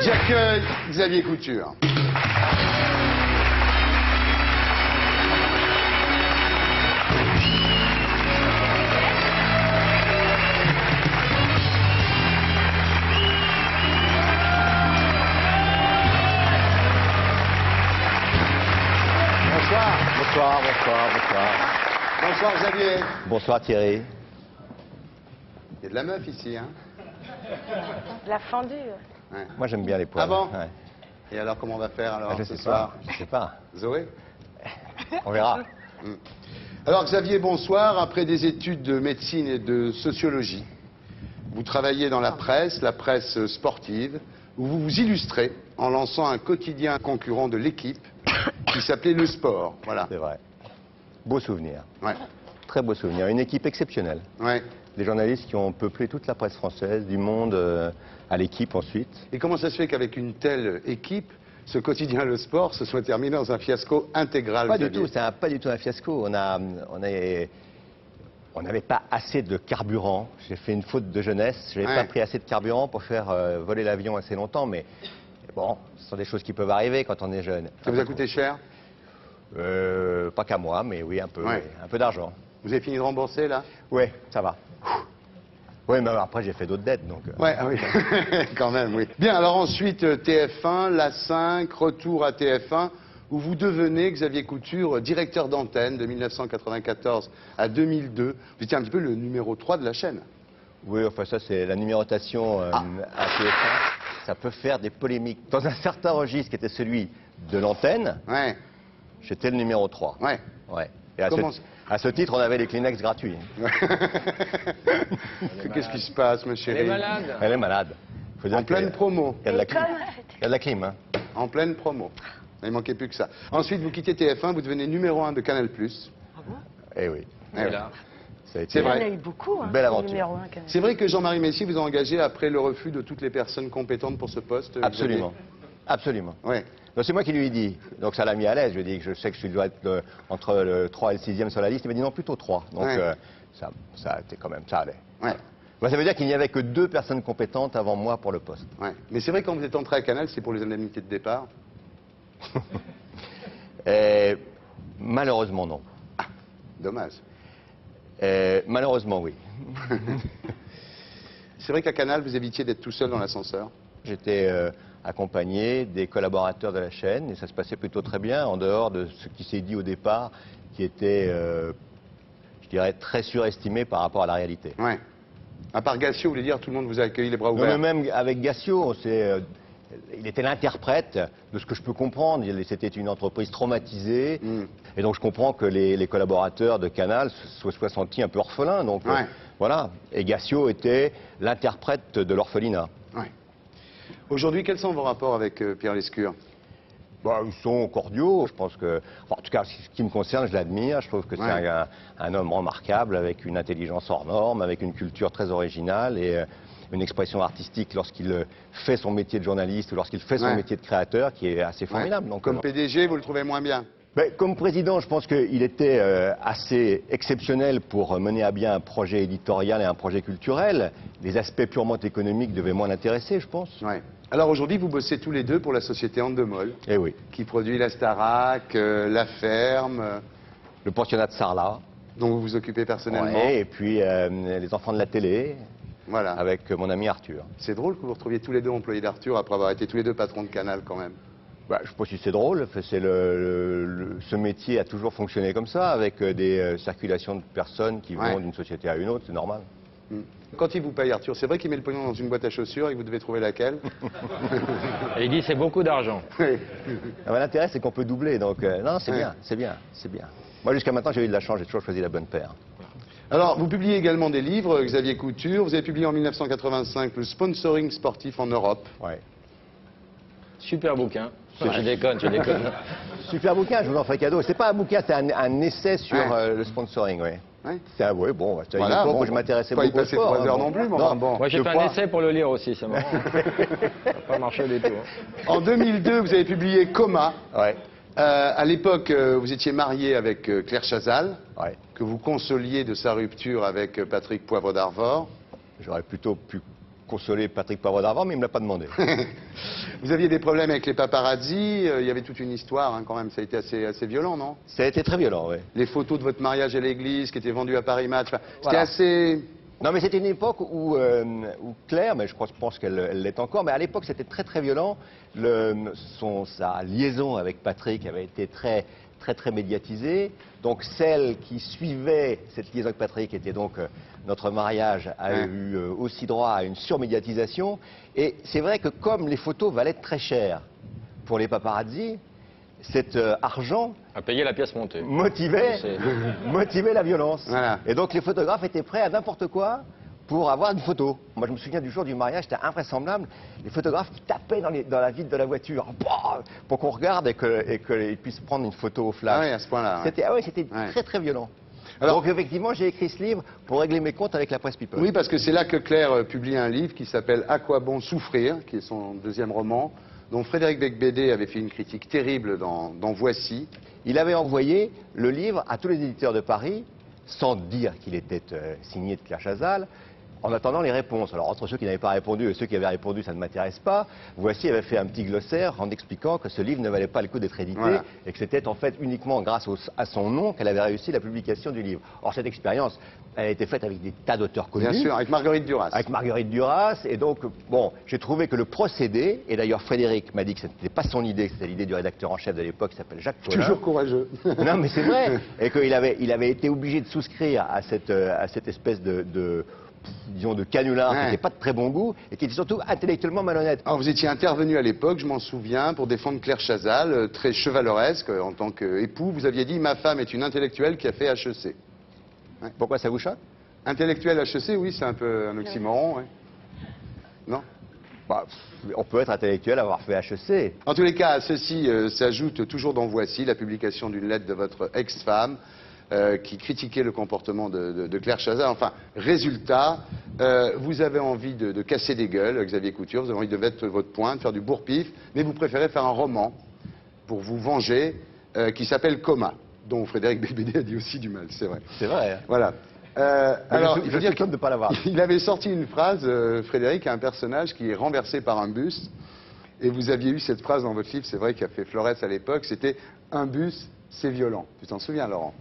J'accueille Xavier Couture. Bonsoir, bonsoir, bonsoir. Bonsoir Xavier. Bonsoir Thierry. Il y a de la meuf ici, hein? La fendue. Ouais. Moi j'aime bien les poils. Ah bon? Ouais. Et alors comment on va faire alors Je ce sais soir? pas, je sais pas. Zoé? On verra. Alors Xavier, bonsoir. Après des études de médecine et de sociologie, vous travaillez dans la presse sportive, où vous vous illustrez en lançant un quotidien concurrent de l'équipe qui s'appelait Le Sport. Voilà. C'est vrai. Beau souvenir. Ouais. Très beau souvenir. Une équipe exceptionnelle. Ouais. Des journalistes qui ont peuplé toute la presse française, du Monde à l'équipe ensuite. Et comment ça se fait qu'avec une telle équipe, ce quotidien Le Sport se soit terminé dans un fiasco intégral? Pas du Xavier tout, c'est pas du tout un fiasco. On n'avait pas assez de carburant. J'ai fait une faute de jeunesse. Je n'avais Ouais. pas pris assez de carburant pour faire voler l'avion assez longtemps. Mais bon, ce sont des choses qui peuvent arriver quand on est jeune. Ça vous a coûté cher? Pas qu'à moi, mais oui, un peu, Ouais. oui, un peu d'argent. Vous avez fini de rembourser là? Oui, ça va. Oui, mais après j'ai fait d'autres dettes, donc... Ouais, ah oui, quand même, oui. Bien, alors ensuite, TF1, la 5, retour à TF1, où vous devenez, Xavier Couture, directeur d'antenne de 1994 à 2002. Vous étiez un petit peu le numéro 3 de la chaîne. Oui, enfin ça c'est la numérotation à TF1. Ça peut faire des polémiques. Dans un certain registre qui était celui de l'antenne, Ouais, j'étais le numéro 3. ouais. Ouais. Et Comment à ce titre, on avait les Kleenex gratuits. Qu'est-ce qui se passe, ma chérie? Elle est malade. Elle est malade. Faut dire En pleine promo. Il y a de la Et clim. comme- Il y a de la clim, hein. En pleine promo. Il ne manquait plus que ça. Ensuite, vous quittez TF1, vous devenez numéro 1 de Canal+. Eh oui. Eh Et oui. là, Ça a été C'est Il y en vrai. a eu beaucoup, hein. Belle le aventure. numéro 1, quand même. C'est vrai que Jean-Marie Messier vous a engagé après le refus de toutes les personnes compétentes pour ce poste? Absolument. Absolument. Oui. Donc c'est moi qui lui ai dit. Donc ça l'a mis à l'aise. Je lui ai dit que je sais que je dois être entre le 3 et le 6e sur la liste. Il m'a dit non, plutôt 3. Donc Ouais. ça a été quand même, ça allait. Ouais. Bah, ça veut dire qu'il n'y avait que 2 personnes compétentes avant moi pour le poste. Ouais. Mais c'est vrai que quand vous êtes entré à Canal, c'est pour les indemnités de départ? Et malheureusement non. Dommage. Malheureusement oui. C'est vrai qu'à Canal, vous évitiez d'être tout seul dans l'ascenseur? J'étais accompagné des collaborateurs de la chaîne et ça se passait plutôt très bien en dehors de ce qui s'est dit au départ qui était, je dirais, très surestimé par rapport à la réalité. Ouais. À part Gassio, vous voulez dire, tout le monde vous a accueilli les bras Non, ouverts? mais même avec Gassio, il était l'interprète de ce que je peux comprendre. C'était une entreprise traumatisée. Mm. Et donc je comprends que les collaborateurs de Canal soient sentis un peu orphelins. Donc Ouais. voilà. Et Gassio était l'interprète de l'orphelinat. Ouais. Aujourd'hui, quels sont vos rapports avec Pierre Lescure? Bah, ils sont cordiaux. Je pense que, enfin, en tout cas, ce qui me concerne, je l'admire. Je trouve que Ouais. c'est un homme remarquable, avec une intelligence hors norme, avec une culture très originale et une expression artistique lorsqu'il fait son métier de journaliste ou lorsqu'il fait son Ouais. métier de créateur qui est assez formidable. Ouais. Donc, Comme PDG, vous le trouvez moins bien? ben, comme président, je pense qu'il était assez exceptionnel pour mener à bien un projet éditorial et un projet culturel. Les aspects purement économiques devaient moins l'intéresser, je pense. Ouais. Alors aujourd'hui, vous bossez tous les deux pour la société Endemol, Eh oui. qui produit la Starac, La Ferme, Le pensionnat de Sarlat. dont vous vous occupez personnellement. Ouais, et puis les enfants de la télé, Voilà. avec mon ami Arthur. C'est drôle que vous retrouviez tous les deux employés d'Arthur après avoir été tous les deux patrons de Canal quand même. Bah, je ne sais pas si c'est drôle, ce métier a toujours fonctionné comme ça, avec des circulations de personnes qui Ouais. vont d'une société à une autre, c'est normal. Quand il vous paye Arthur, c'est vrai qu'il met le pognon dans une boîte à chaussures et que vous devez trouver laquelle? et il dit c'est beaucoup d'argent. Oui. Ah, bah, l'intérêt, c'est qu'on peut doubler, donc non, c'est Ouais. bien, c'est bien, c'est bien. Moi, jusqu'à maintenant, j'ai eu de la chance, j'ai toujours choisi la bonne paire. Alors, vous publiez également des livres, Xavier Couture. Vous avez publié en 1985 le sponsoring sportif en Europe. Ouais. Super bouquin. Je déconne, je déconne. Super bouquin, je vous en ferai cadeau. C'est pas un bouquin, c'est un essai sur Ouais. le sponsoring, oui. Ouais. C'est ouais, bon, c'était Voilà, une époque bon, où je m'intéressais pas y beaucoup au passer sport. 3 heures bon. non plus, mais enfin, bon. Moi j'ai je fait crois. un essai pour le lire aussi, c'est marrant. Ça n'a pas marché du tout. hein. En 2002, vous avez publié Coma. Ouais, À l'époque, vous étiez marié avec Claire Chazal, ouais. que vous consoliez de sa rupture avec Patrick Poivre d'Arvor. J'aurais plutôt pu consoler Patrick Poivre d'Arvor, mais il ne me l'a pas demandé. Vous aviez des problèmes avec les paparazzis, il y avait toute une histoire quand même, ça a été assez violent, non? Ça a été très violent, oui. Les photos de votre mariage à l'église qui étaient vendues à Paris Match, c'était Voilà. assez... Non, mais c'était une époque où Claire, mais je pense qu'elle l'est encore, mais à l'époque c'était très très violent. Sa liaison avec Patrick avait été très médiatisée. Donc celle qui suivait cette liaison avec Patrick était donc notre mariage a eu aussi droit à une surmédiatisation. Et c'est vrai que comme les photos valaient très cher pour les paparazzi, cet argent À payer la pièce montée. motivait la violence. Voilà. Et donc les photographes étaient prêts à n'importe quoi pour avoir une photo. Moi je me souviens du jour du mariage, c'était invraisemblable. Les photographes qui tapaient dans la vitre de la voiture pour qu'on regarde et qu'ils puissent prendre une photo au flash. Ah oui, à ce point-là. Ouais. C'était Ouais. très très violent. Alors- Donc effectivement j'ai écrit ce livre pour régler mes comptes avec la presse People. Oui, parce que c'est là que Claire publie un livre qui s'appelle À quoi bon souffrir, qui est son deuxième roman, dont Frédéric Becbédé avait fait une critique terrible dans Voici. Il avait envoyé le livre à tous les éditeurs de Paris, sans dire qu'il était signé de Claire Chazal, en attendant les réponses. Alors entre ceux qui n'avaient pas répondu et ceux qui avaient répondu, ça ne m'intéresse pas. Voici avait fait un petit glossaire en expliquant que ce livre ne valait pas le coup d'être édité Voilà. et que c'était en fait uniquement grâce à son nom qu'elle avait réussi la publication du livre. Or cette expérience, elle a été faite avec des tas d'auteurs connus. Bien sûr, avec Marguerite Duras. Avec Marguerite Duras, et donc, bon, j'ai trouvé que le procédé, et d'ailleurs Frédéric m'a dit que ce n'était pas son idée, que c'était l'idée du rédacteur en chef de l'époque qui s'appelle Jacques Collin. Toujours courageux. Non, mais c'est vrai, et qu'il avait été obligé de souscrire à cette espèce disons, de canular qui Ouais. n'était pas de très bon goût, et qui était surtout intellectuellement malhonnête. Alors vous étiez intervenu à l'époque, je m'en souviens, pour défendre Claire Chazal, très chevaleresque en tant qu'époux. Vous aviez dit « Ma femme est une intellectuelle qui a fait HEC ». Pourquoi ça vous choque? Intellectuel HEC, oui, c'est un peu un oxymoron. Ouais. Non? Bah, on peut être intellectuel, avoir fait HEC. En tous les cas, ceci s'ajoute toujours dans Voici, la publication d'une lettre de votre ex-femme qui critiquait le comportement de Claire Chazal. Enfin, résultat, vous avez envie de casser des gueules, Xavier Couture, vous avez envie de mettre votre point, de faire du bourre-pif, mais vous préférez faire un roman pour vous venger qui s'appelle Coma, dont Frédéric Becbédé a dit aussi du mal, c'est vrai. C'est vrai. Hein. Voilà. Alors, il faut dire soupçonne de ne pas l'avoir. il avait sorti une phrase, Frédéric, à un personnage qui est renversé par un bus. Et vous aviez eu cette phrase dans votre livre, c'est vrai, qui a fait Florès à l'époque, c'était « Un bus, c'est violent ». Tu t'en souviens, Laurent?